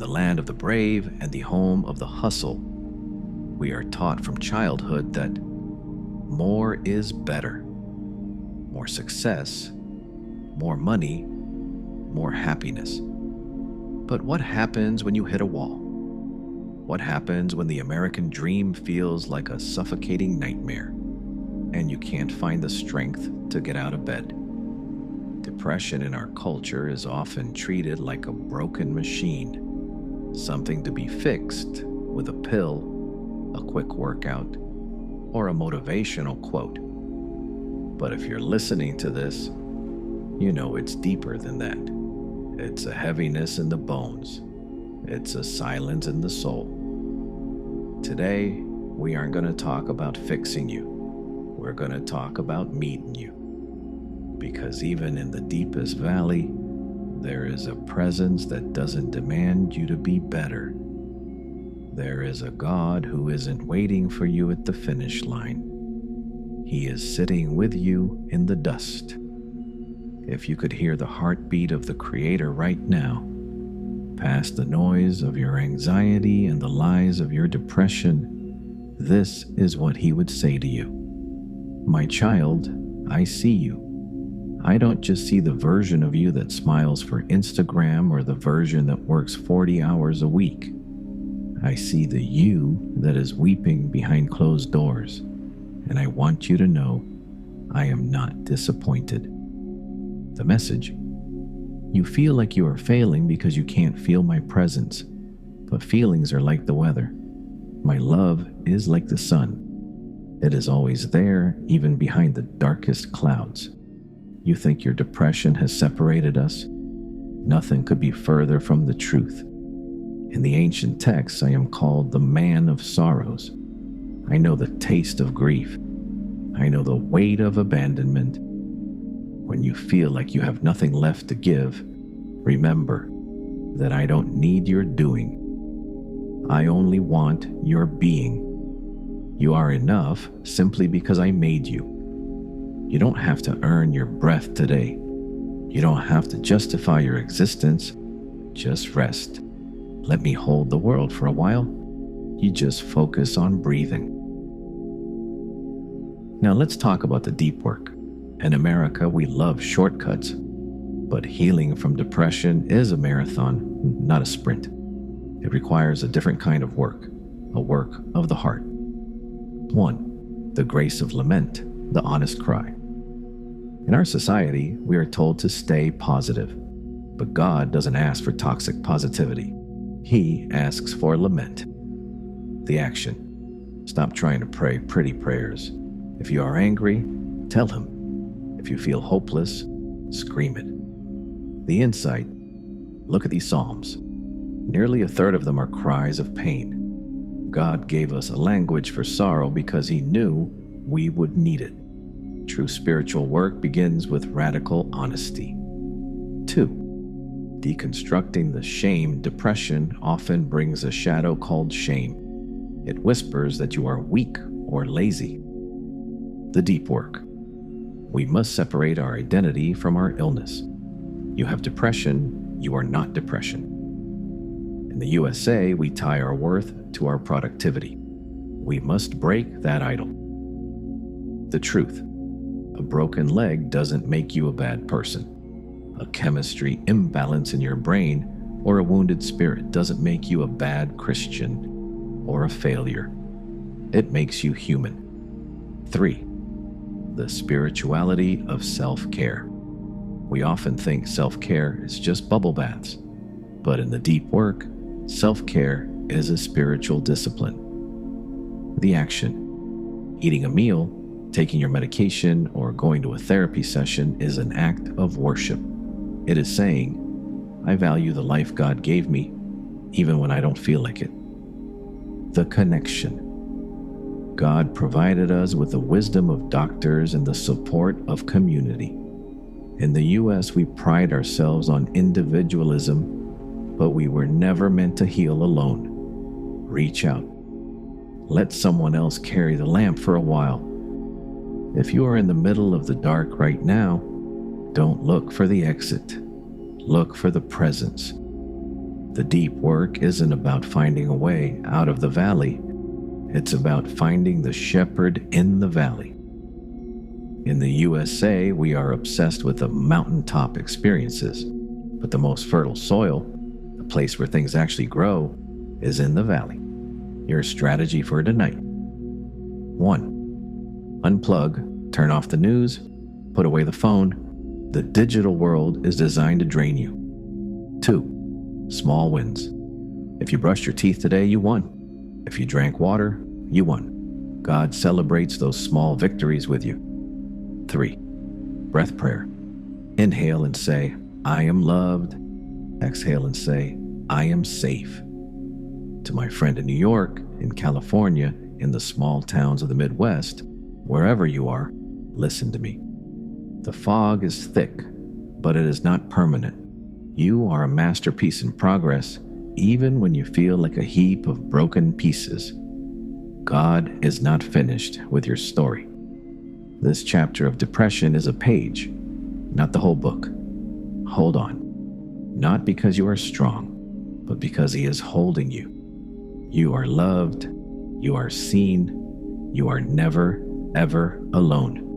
the land of the brave and the home of the hustle, we are taught from childhood that more is better. More success, more money, more happiness. But what happens when you hit a wall? What happens when the American dream feels like a suffocating nightmare and you can't find the strength to get out of bed? Depression in our culture is often treated like a broken machine, something to be fixed with a pill, a quick workout, or a motivational quote. But if you're listening to this, you know it's deeper than that. It's a heaviness in the bones. It's a silence in the soul. Today, we aren't going to talk about fixing you. We're going to talk about meeting you. Because even in the deepest valley, there is a presence that doesn't demand you to be better. There is a God who isn't waiting for you at the finish line. He is sitting with you in the dust. If you could hear the heartbeat of the Creator right now, past the noise of your anxiety and the lies of your depression, this is what He would say to you. My child, I see you. I don't just see the version of you that smiles for Instagram or the version that works 40 hours a week. I see the you that is weeping behind closed doors, and I want you to know I am not disappointed. The message: you feel like you are failing because you can't feel my presence, but feelings are like the weather. My love is like the sun. It is always there, even behind the darkest clouds. You think your depression has separated us? Nothing could be further from the truth. In the ancient texts, I am called the man of sorrows. I know the taste of grief. I know the weight of abandonment. When you feel like you have nothing left to give, remember that I don't need your doing. I only want your being. You are enough simply because I made you. You don't have to earn your breath today. You don't have to justify your existence. Just rest. Let me hold the world for a while. You just focus on breathing. Now let's talk about the deep work. In America, we love shortcuts, but healing from depression is a marathon, not a sprint. It requires a different kind of work, a work of the heart. 1. The grace of lament, the honest cry. In our society, we are told to stay positive, but God doesn't ask for toxic positivity. He asks for lament. The action: stop trying to pray pretty prayers. If you are angry, tell Him. If you feel hopeless, scream it. The insight: look at these Psalms. Nearly a third of them are cries of pain. God gave us a language for sorrow because He knew we would need it. True spiritual work begins with radical honesty. 2. Deconstructing the shame. Depression often brings a shadow called shame. It whispers that you are weak or lazy. The deep work. We must separate our identity from our illness. You have depression, you are not depression. In the USA, we tie our worth to our productivity. We must break that idol. The truth. A broken leg doesn't make you a bad person. A chemistry imbalance in your brain or a wounded spirit doesn't make you a bad Christian or a failure. It makes you human. 3. The spirituality of self-care. We often think self-care is just bubble baths, but in the deep work, self-care is a spiritual discipline. The action: eating a meal, taking your medication, or going to a therapy session is an act of worship. It is saying, I value the life God gave me, even when I don't feel like it. The connection. God provided us with the wisdom of doctors and the support of community. In the U.S., we pride ourselves on individualism, but we were never meant to heal alone. Reach out. Let someone else carry the lamp for a while. If you are in the middle of the dark right now, don't look for the exit. Look for the presence. The deep work isn't about finding a way out of the valley. It's about finding the shepherd in the valley. In the USA, we are obsessed with the mountaintop experiences, but the most fertile soil, the place where things actually grow, is in the valley. Your strategy for tonight. 1. Unplug, turn off the news, put away the phone. The digital world is designed to drain you. 2. Small wins. If you brushed your teeth today, you won. If you drank water, you won. God celebrates those small victories with you. 3. Breath prayer. Inhale and say, I am loved. Exhale and say, I am safe. To my friend in New York, in California, in the small towns of the Midwest, wherever you are, listen to me. The fog is thick, but it is not permanent. You are a masterpiece in progress, even when you feel like a heap of broken pieces. God is not finished with your story. This chapter of depression is a page, not the whole book. Hold on. Not because you are strong, but because He is holding you. You are loved. You are seen. You are never, ever alone.